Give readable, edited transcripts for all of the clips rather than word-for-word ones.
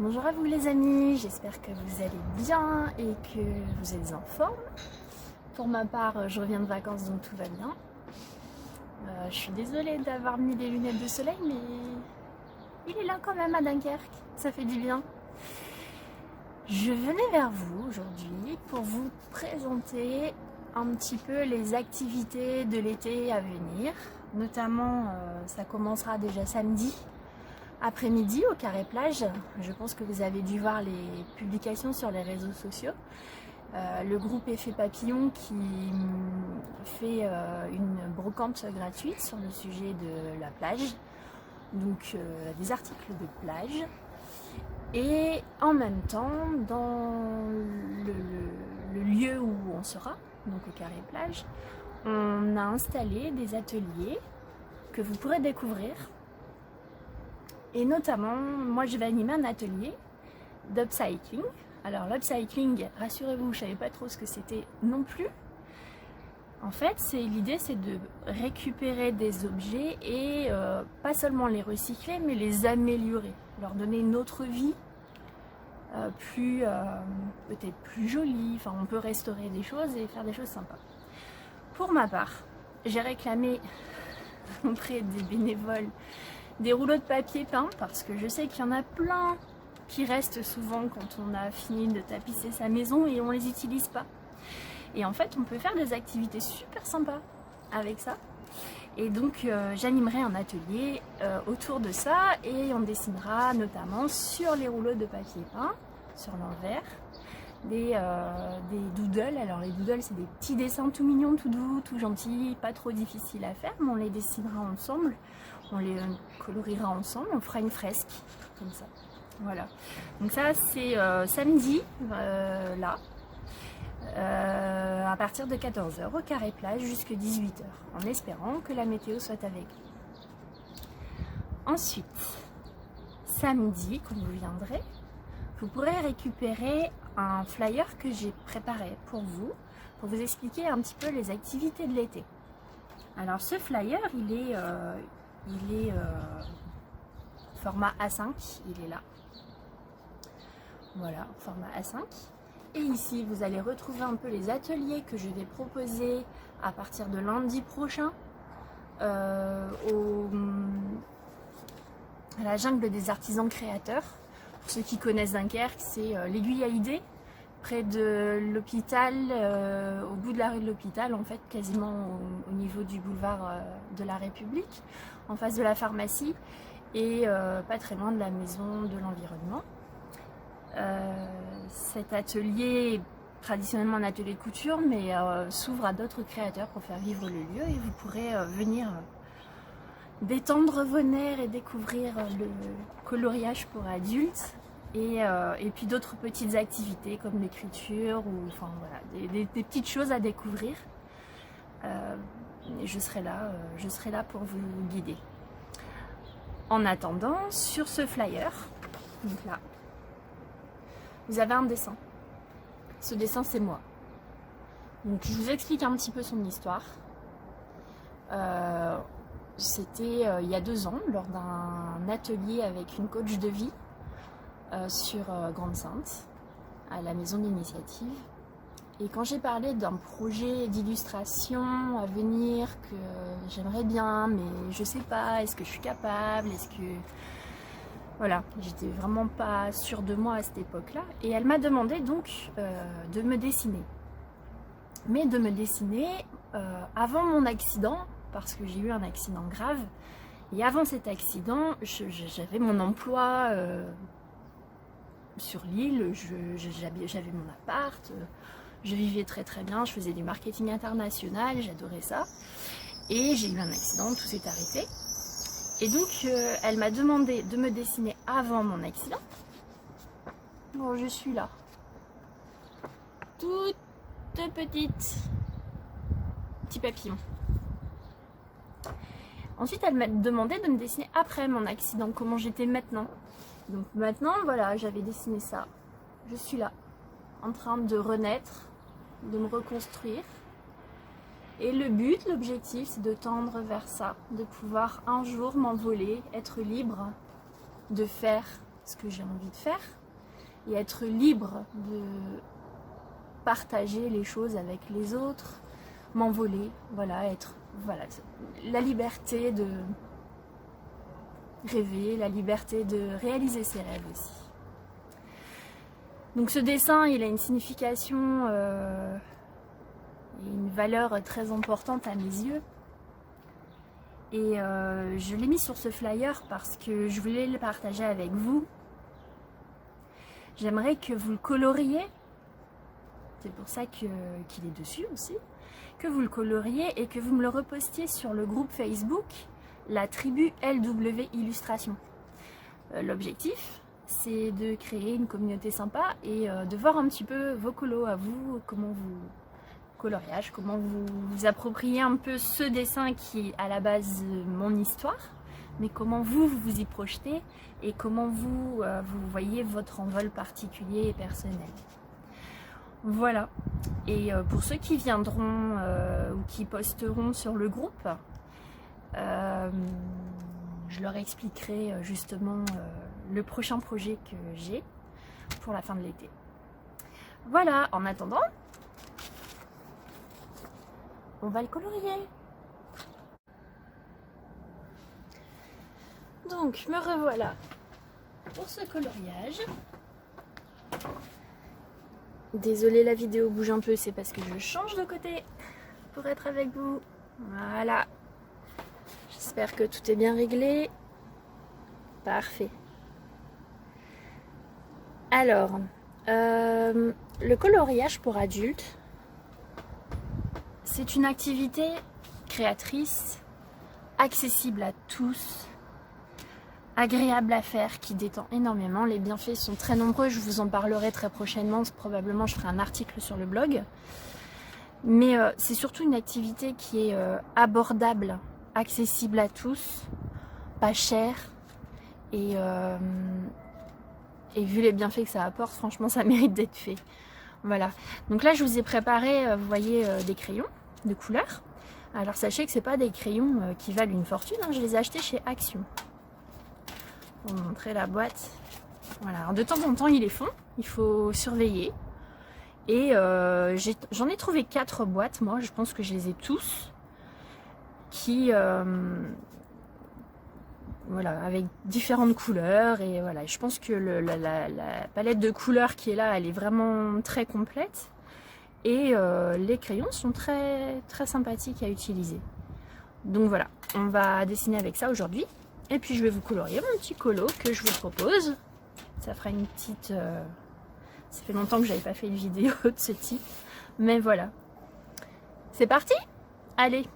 Bonjour à vous les amis, j'espère que vous allez bien et que vous êtes en forme. Pour ma part, je reviens de vacances donc tout va bien. Je suis désolée d'avoir mis des lunettes de soleil mais il est là quand même à Dunkerque, ça fait du bien. Je venais vers vous aujourd'hui pour vous présenter un petit peu les activités de l'été à venir. Notamment, ça commencera déjà samedi après-midi au Carré Plage. Je pense que vous avez dû voir les publications sur les réseaux sociaux. Le groupe Effet Papillon qui fait une brocante gratuite sur le sujet de la plage. Donc des articles de plage. Et en même temps, dans le lieu où on sera, donc au Carré Plage, on a installé des ateliers que vous pourrez découvrir. Et notamment, moi je vais animer un atelier d'upcycling. Alors l'upcycling, rassurez-vous, je ne savais pas trop ce que c'était non plus. En fait, l'idée c'est de récupérer des objets et pas seulement les recycler, mais les améliorer, leur donner une autre vie, peut-être plus jolie. Enfin, on peut restaurer des choses et faire des choses sympas. Pour ma part, j'ai réclamé auprès des bénévoles des rouleaux de papier peint parce que je sais qu'il y en a plein qui restent souvent quand on a fini de tapisser sa maison et on les utilise pas. Et en fait, on peut faire des activités super sympas avec ça. Et donc, j'animerai un atelier autour de ça et on dessinera notamment sur les rouleaux de papier peint, sur l'envers, des doodles. Alors les doodles, c'est des petits dessins tout mignons, tout doux, tout gentils, pas trop difficiles à faire, mais on les dessinera ensemble, on les coloriera ensemble, on fera une fresque comme ça. Voilà. Donc ça, c'est samedi, là. À partir de 14 h au Carré Plage jusqu'à 18 h, en espérant que la météo soit avec nous. Ensuite, samedi, quand vous viendrez, vous pourrez récupérer un flyer que j'ai préparé pour vous expliquer un petit peu les activités de l'été. Alors ce flyer, il est format A5, il est là. Voilà, format A5. Et ici, vous allez retrouver un peu les ateliers que je vais proposer à partir de lundi prochain à la jungle des artisans créateurs. Pour ceux qui connaissent Dunkerque, c'est l'Aiguille à idées, près de l'hôpital, au bout de la rue de l'hôpital, en fait, quasiment au niveau du boulevard de la République, en face de la pharmacie et pas très loin de la maison de l'environnement. Cet atelier est traditionnellement un atelier de couture, mais s'ouvre à d'autres créateurs pour faire vivre le lieu et vous pourrez venir détendre vos nerfs et découvrir le coloriage pour adultes et puis d'autres petites activités comme l'écriture ou enfin voilà des petites choses à découvrir. Je serai là pour vous guider. En attendant, sur ce flyer, donc là, vous avez un dessin. Ce dessin, c'est moi. Donc, je vous explique un petit peu son histoire. C'était il y a 2 ans, lors d'un atelier avec une coach de vie sur Grande-Sainte, à la maison d'initiative. Et quand j'ai parlé d'un projet d'illustration à venir que j'aimerais bien, mais je sais pas, est-ce que je suis capable, est-ce que... Voilà, j'étais vraiment pas sûre de moi à cette époque-là. Et elle m'a demandé donc de me dessiner. Mais de me dessiner avant mon accident, parce que j'ai eu un accident grave. Et avant cet accident, j'avais mon emploi sur l'île, j'avais mon appart, je vivais très très bien, je faisais du marketing international, j'adorais ça. Et j'ai eu un accident, tout s'est arrêté. Et donc, elle m'a demandé de me dessiner avant mon accident. Bon, je suis là. Toute petite. Petit papillon. Ensuite, elle m'a demandé de me dessiner après mon accident, comment j'étais maintenant. Donc maintenant, voilà, j'avais dessiné ça. Je suis là, en train de renaître, de me reconstruire. Et le but, l'objectif, c'est de tendre vers ça, de pouvoir un jour m'envoler, être libre, de faire ce que j'ai envie de faire et être libre de partager les choses avec les autres, m'envoler, voilà, la liberté de rêver, la liberté de réaliser ses rêves aussi. Donc ce dessin, il a une signification et une valeur très importante à mes yeux. Et je l'ai mis sur ce flyer parce que je voulais le partager avec vous. J'aimerais que vous le coloriez. C'est pour ça qu'il est dessus aussi. Que vous le coloriez et que vous me le repostiez sur le groupe Facebook, la tribu LW Illustration. L'objectif, c'est de créer une communauté sympa et de voir un petit peu vos colos à vous, comment vous coloriage, comment vous vous appropriez un peu ce dessin qui est à la base mon histoire, mais comment vous y projetez et comment vous voyez votre envol particulier et personnel. Voilà. Et pour ceux qui viendront ou qui posteront sur le groupe, je leur expliquerai justement le prochain projet que j'ai pour la fin de l'été. Voilà, en attendant, on va le colorier. Donc, me revoilà pour ce coloriage. Désolée, la vidéo bouge un peu, c'est parce que je change de côté pour être avec vous. Voilà. J'espère que tout est bien réglé. Parfait. Alors, le coloriage pour adultes, c'est une activité créatrice, accessible à tous, agréable à faire, qui détend énormément. Les bienfaits sont très nombreux, je vous en parlerai très prochainement, probablement je ferai un article sur le blog. Mais c'est surtout une activité qui est abordable, accessible à tous, pas cher, et vu les bienfaits que ça apporte, franchement ça mérite d'être fait. Voilà, donc là je vous ai préparé, vous voyez, des crayons de couleur. Alors sachez que c'est pas des crayons qui valent une fortune, hein, je les ai achetés chez Action. Pour vous montrer la boîte. Voilà, alors de temps en temps ils les font, il faut surveiller. Et j'en ai trouvé 4 boîtes, moi je pense que je les ai tous. Qui voilà, avec différentes couleurs, et voilà, je pense que la palette de couleurs qui est là, elle est vraiment très complète, et les crayons sont très très sympathiques à utiliser. Donc voilà, on va dessiner avec ça aujourd'hui, et puis je vais vous colorier mon petit colo que je vous propose. Ça fera une petite ça fait longtemps que j'avais pas fait une vidéo de ce type, mais voilà, c'est parti. Allez.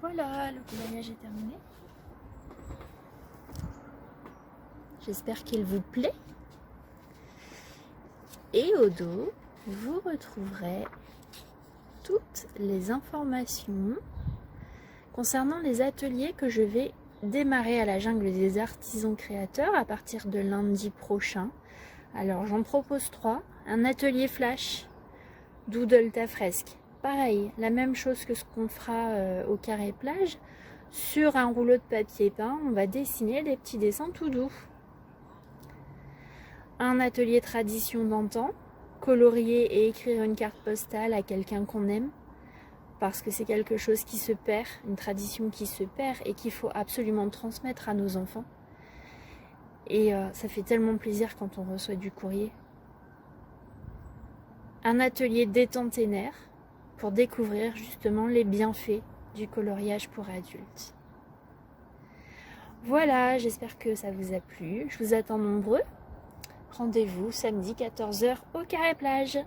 Voilà, le coloriage est terminé. J'espère qu'il vous plaît. Et au dos, vous retrouverez toutes les informations concernant les ateliers que je vais démarrer à la Jungle des Artisans Créateurs à partir de lundi prochain. Alors j'en propose 3. Un atelier flash, doodle ta fresque. Pareil, la même chose que ce qu'on fera au carré plage. Sur un rouleau de papier peint, on va dessiner des petits dessins tout doux. Un atelier tradition d'antan, colorier et écrire une carte postale à quelqu'un qu'on aime. Parce que c'est quelque chose qui se perd, une tradition qui se perd et qu'il faut absolument transmettre à nos enfants. Et ça fait tellement plaisir quand on reçoit du courrier. Un atelier détente et nerfs pour découvrir justement les bienfaits du coloriage pour adultes. Voilà, j'espère que ça vous a plu. Je vous attends nombreux. Rendez-vous samedi 14h au Carré Plage.